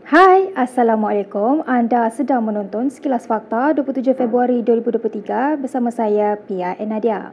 Hai, Assalamualaikum. Anda sedang menonton Sekilas Fakta 27 Februari 2023 bersama saya, Pia Enadia.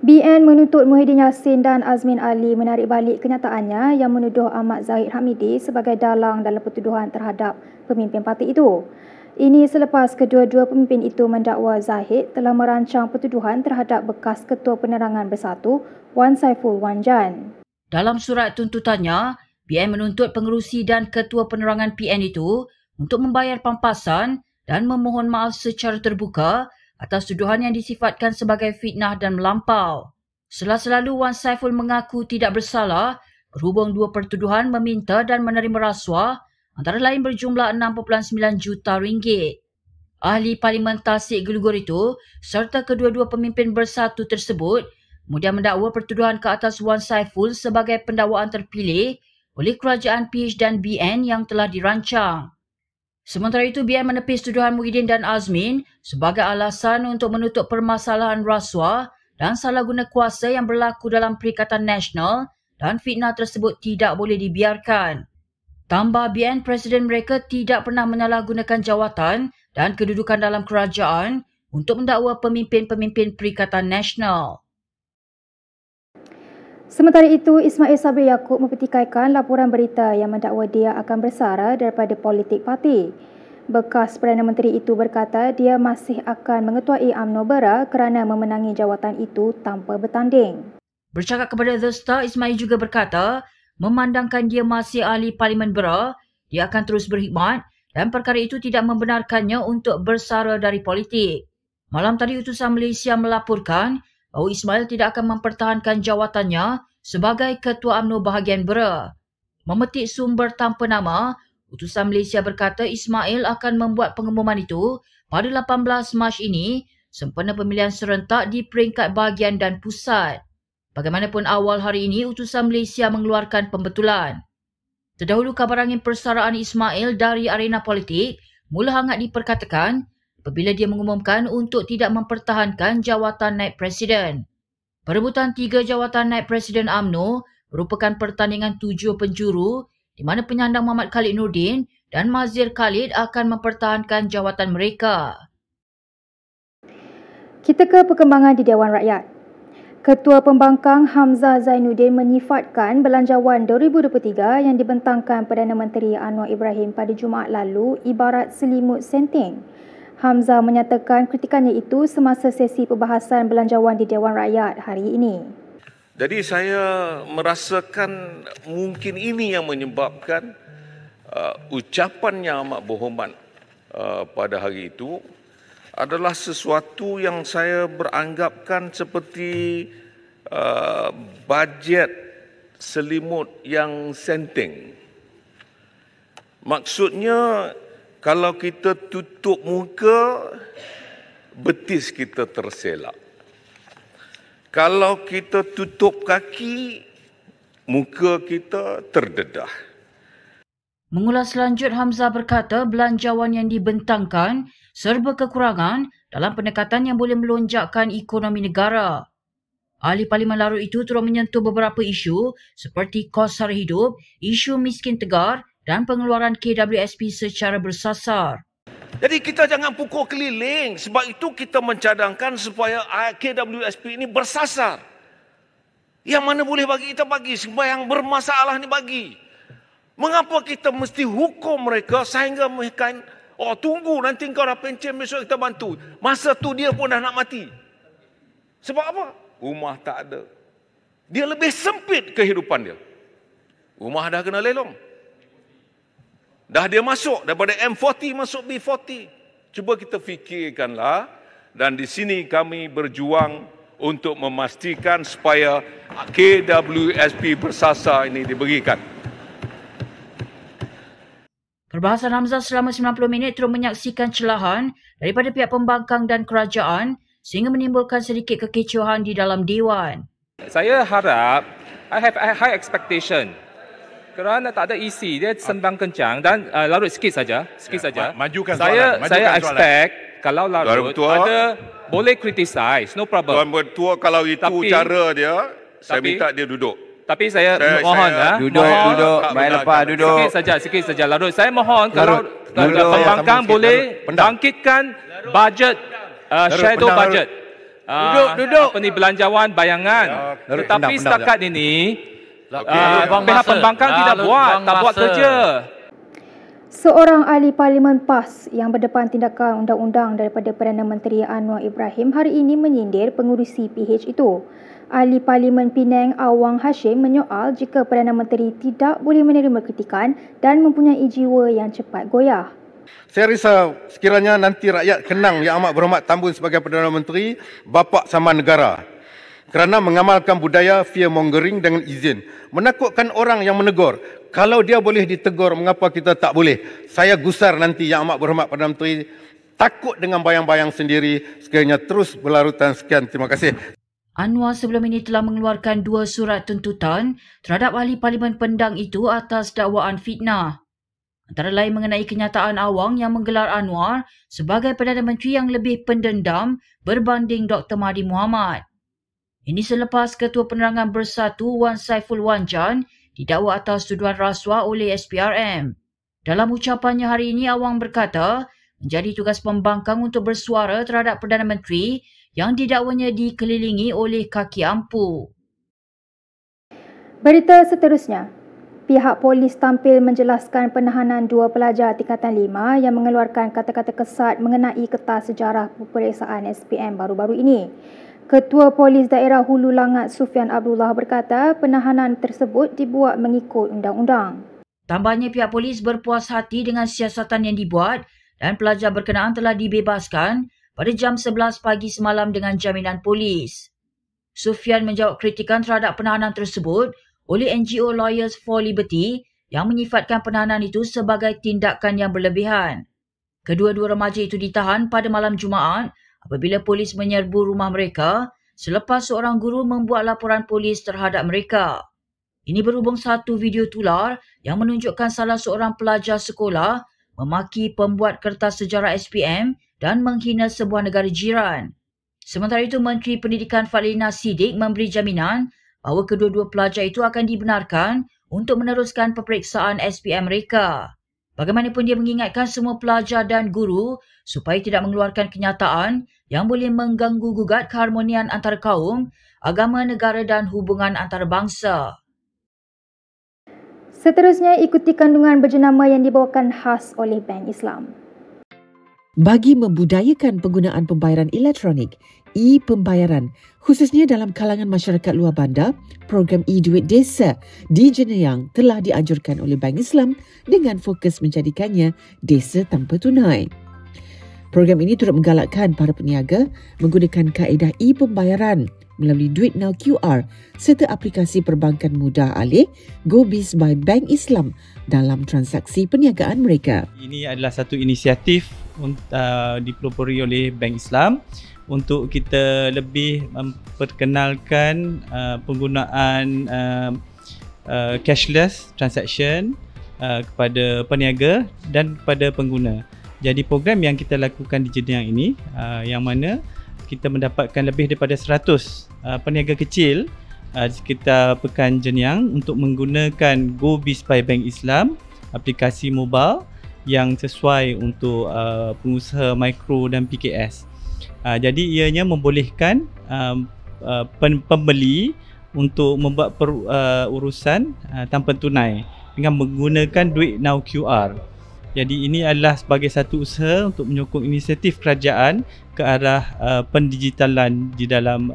BN menuntut Muhyiddin Yassin dan Azmin Ali menarik balik kenyataannya yang menuduh Ahmad Zahid Hamidi sebagai dalang dalam pertuduhan terhadap pemimpin parti itu. Ini selepas kedua-dua pemimpin itu mendakwa Zahid telah merancang pertuduhan terhadap bekas Ketua Penerangan Bersatu Wan Saiful Wanjan. Dalam surat tuntutannya, BN menuntut pengerusi dan Ketua Penerangan PN itu untuk membayar pampasan dan memohon maaf secara terbuka atas tuduhan yang disifatkan sebagai fitnah dan melampau. Selalu Wan Saiful mengaku tidak bersalah berhubung dua pertuduhan meminta dan menerima rasuah antara lain berjumlah 6.9 juta ringgit. Ahli Parlimen Tasik Gelugur itu serta kedua-dua pemimpin bersatu tersebut kemudian mendakwa pertuduhan ke atas Wan Saiful sebagai pendakwaan terpilih oleh kerajaan PH dan BN yang telah dirancang. Sementara itu, BN menepis tuduhan Muhyiddin dan Azmin sebagai alasan untuk menutup permasalahan rasuah dan salah guna kuasa yang berlaku dalam Perikatan Nasional dan fitnah tersebut tidak boleh dibiarkan. Tambah BN, Presiden mereka tidak pernah menyalahgunakan jawatan dan kedudukan dalam kerajaan untuk mendakwa pemimpin-pemimpin Perikatan Nasional. Sementara itu, Ismail Sabri Yaakob mempertikaikan laporan berita yang mendakwa dia akan bersara daripada politik parti. Bekas Perdana Menteri itu berkata dia masih akan mengetuai UMNO BERA kerana memenangi jawatan itu tanpa bertanding. Bercakap kepada The Star, Ismail juga berkata, memandangkan dia masih ahli Parlimen BERA, dia akan terus berkhidmat dan perkara itu tidak membenarkannya untuk bersara dari politik. Malam tadi, utusan Malaysia melaporkan bahawa Ismail tidak akan mempertahankan jawatannya sebagai Ketua UMNO Bahagian BERA. Memetik sumber tanpa nama, utusan Malaysia berkata Ismail akan membuat pengumuman itu pada 18 Mac ini sempena pemilihan serentak di peringkat bahagian dan pusat. Bagaimanapun awal hari ini, utusan Malaysia mengeluarkan pembetulan. Terdahulu, kabar angin persaraan Ismail dari arena politik mula hangat diperkatakan apabila dia mengumumkan untuk tidak mempertahankan jawatan naib presiden. Perebutan 3 jawatan naib presiden UMNO merupakan pertandingan 7 penjuru di mana penyandang Muhammad Khalid Nordin dan Mazir Khalid akan mempertahankan jawatan mereka. Kita ke perkembangan di Dewan Rakyat. Ketua Pembangkang Hamzah Zainuddin menyifatkan Belanjawan 2023 yang dibentangkan Perdana Menteri Anwar Ibrahim pada Jumaat lalu ibarat selimut senting. Hamzah menyatakan kritikannya itu semasa sesi perbahasan Belanjawan di Dewan Rakyat hari ini. Jadi saya merasakan mungkin ini yang menyebabkan ucapan yang amat berhormat pada hari itu adalah sesuatu yang saya beranggapkan seperti bajet selimut yang senting. Maksudnya, kalau kita tutup muka, betis kita terselak. Kalau kita tutup kaki, muka kita terdedah. Mengulas lanjut, Hamzah berkata belanjawan yang dibentangkan serba kekurangan dalam pendekatan yang boleh melonjakkan ekonomi negara. Ahli Parlimen Larut itu turut menyentuh beberapa isu seperti kos sara hidup, isu miskin tegar dan pengeluaran KWSP secara bersasar. Jadi kita jangan pukul keliling, sebab itu kita mencadangkan supaya KWSP ini bersasar. Yang mana boleh bagi kita bagi, sebab yang bermasalah ni bagi. Mengapa kita mesti hukum mereka sehingga mereka tunggu nanti kau dah pencen besok kita bantu. Masa tu dia pun dah nak mati. Sebab apa? Rumah tak ada. Dia lebih sempit kehidupan dia. Rumah dah kena lelong. Dah dia masuk daripada M40 masuk B40. Cuba kita fikirkanlah, dan di sini kami berjuang untuk memastikan supaya KWSP bersasar ini diberikan. Perbahasan Hamzah selama 90 minit terus menyaksikan celahan daripada pihak pembangkang dan kerajaan sehingga menimbulkan sedikit kekecohan di dalam Dewan. Saya harap, I have high expectation. Kerana tak ada isi, dia sembang kencang dan larut sikit saja. Majukan Saya soalan. expect kalau larut ada boleh criticize, no problem. Tuan Ketua, kalau itu cara dia, saya minta dia duduk. Tapi saya mohon duduk, baik lepas duduk. Sikit saja Larut. Saya mohon kalau pembangkang boleh bangkitkan budget, shadow budget. Duduk. Apa ni, belanjawan bayangan. Tetapi setakat ini pihak pembangkang tak buat kerja. Seorang ahli Parlimen PAS yang berdepan tindakan undang-undang daripada Perdana Menteri Anwar Ibrahim hari ini menyindir pengurusi PH itu. Ahli Parlimen Penang Awang Hashim menyoal jika Perdana Menteri tidak boleh menerima kritikan dan mempunyai jiwa yang cepat goyah. Saya risau sekiranya nanti rakyat kenang Yang Amat Berhormat Tambun sebagai Perdana Menteri, bapa sama negara. Kerana mengamalkan budaya fear mongering dengan izin. Menakutkan orang yang menegur. Kalau dia boleh ditegur, mengapa kita tak boleh? Saya gusar nanti Yang Amat Berhormat Perdana Menteri takut dengan bayang-bayang sendiri sekiranya terus berlarutan. Sekian, terima kasih. Anwar sebelum ini telah mengeluarkan 2 surat tuntutan terhadap ahli Parlimen Pendang itu atas dakwaan fitnah. Antara lain mengenai kenyataan Awang yang menggelar Anwar sebagai Perdana Menteri yang lebih pendendam berbanding Dr. Mahathir Mohamad. Ini selepas Ketua Penerangan Bersatu Wan Saiful Wanjan didakwa atas tuduhan rasuah oleh SPRM. Dalam ucapannya hari ini, Awang berkata menjadi tugas pembangkang untuk bersuara terhadap Perdana Menteri yang didakwanya dikelilingi oleh kaki ampuh. Berita seterusnya, pihak polis tampil menjelaskan penahanan 2 pelajar tingkatan 5 yang mengeluarkan kata-kata kesat mengenai kertas sejarah peperiksaan SPM baru-baru ini. Ketua Polis Daerah Hulu Langat Sufian Abdullah berkata penahanan tersebut dibuat mengikut undang-undang. Tambahnya, pihak polis berpuas hati dengan siasatan yang dibuat dan pelajar berkenaan telah dibebaskan pada jam 11 pagi semalam dengan jaminan polis. Sufian menjawab kritikan terhadap penahanan tersebut oleh NGO Lawyers for Liberty yang menyifatkan penahanan itu sebagai tindakan yang berlebihan. Kedua-dua remaja itu ditahan pada malam Jumaat apabila polis menyerbu rumah mereka selepas seorang guru membuat laporan polis terhadap mereka. Ini berhubung satu video tular yang menunjukkan salah seorang pelajar sekolah memaki pembuat kertas sejarah SPM dan menghina sebuah negara jiran. Sementara itu, Menteri Pendidikan Fadlina Siddiq memberi jaminan bahawa kedua-dua pelajar itu akan dibenarkan untuk meneruskan peperiksaan SPM mereka. Bagaimanapun, dia mengingatkan semua pelajar dan guru supaya tidak mengeluarkan kenyataan yang boleh mengganggu-gugat keharmonian antara kaum, agama, negara dan hubungan antarabangsa. Seterusnya, ikuti kandungan berjenama yang dibawakan khas oleh Bank Islam. Bagi membudayakan penggunaan pembayaran elektronik, e-pembayaran, khususnya dalam kalangan masyarakat luar bandar, program e-duit desa di Jenayang telah dianjurkan oleh Bank Islam dengan fokus menjadikannya desa tanpa tunai. Program ini turut menggalakkan para peniaga menggunakan kaedah e-pembayaran melalui Duit Now QR serta aplikasi perbankan mudah alih GoBiz by Bank Islam dalam transaksi perniagaan mereka. Ini adalah satu inisiatif dipelopori oleh Bank Islam untuk kita lebih memperkenalkan penggunaan cashless transaction kepada peniaga dan kepada pengguna. Jadi program yang kita lakukan di Jenayang ini yang mana kita mendapatkan lebih daripada 100 peniaga kecil di sekitar Pekan Jenayang untuk menggunakan GoBiz by Bank Islam, aplikasi mobile yang sesuai untuk pengusaha mikro dan PKS. Jadi ianya membolehkan pembeli untuk membuat urusan tanpa tunai dengan menggunakan Duit Now QR. Jadi ini adalah sebagai satu usaha untuk menyokong inisiatif kerajaan ke arah pendigitalan di dalam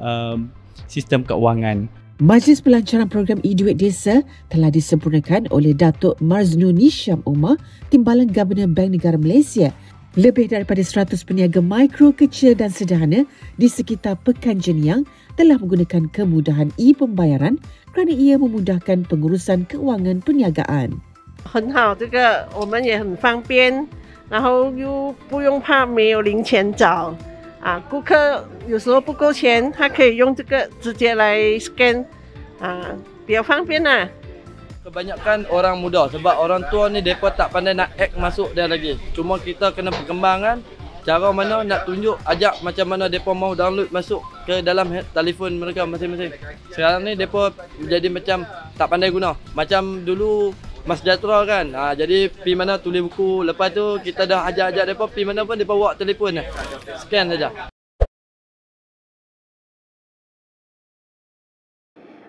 sistem keuangan. Majlis Pelancaran Program e-Duit Desa telah disempurnakan oleh Datuk Marznuni Syam Umar, Timbalan Governor Bank Negara Malaysia. Lebih daripada 100 peniaga mikro, kecil dan sederhana di sekitar Pekan Jenayang telah menggunakan kemudahan e-pembayaran kerana ia memudahkan pengurusan keuangan perniagaan. 很好，这个我们也很方便，然后又不用怕没有零钱找啊。顾客有时候不够钱，他可以用这个直接来 scan 啊，比较方便啦。 Kebanyakan orang muda sebab orang tua ni mereka tak pandai nak hack masuk dia lagi. Cuma kita kena perkembangan cara mana nak tunjuk ajak macam mana depa mau download masuk ke dalam telefon mereka masing-masing. Sekarang ni depa jadi macam tak pandai guna. Macam dulu Masjatra kan. Jadi pi mana tulis buku, lepas tu kita dah ajak-ajak depa pi mana pun depa bawa telefon scan saja.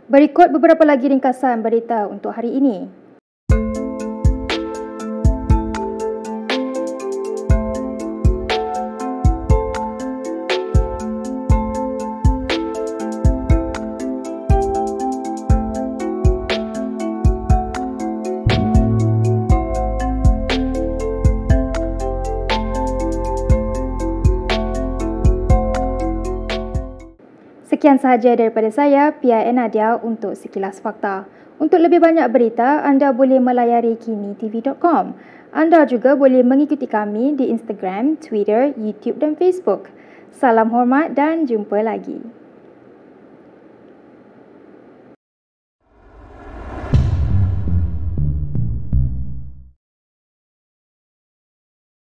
Berikut beberapa lagi ringkasan berita untuk hari ini. Sekian sahaja daripada saya, PIN Nadia untuk Sekilas Fakta. Untuk lebih banyak berita, anda boleh melayari kinitv.com. Anda juga boleh mengikuti kami di Instagram, Twitter, YouTube dan Facebook. Salam hormat dan jumpa lagi.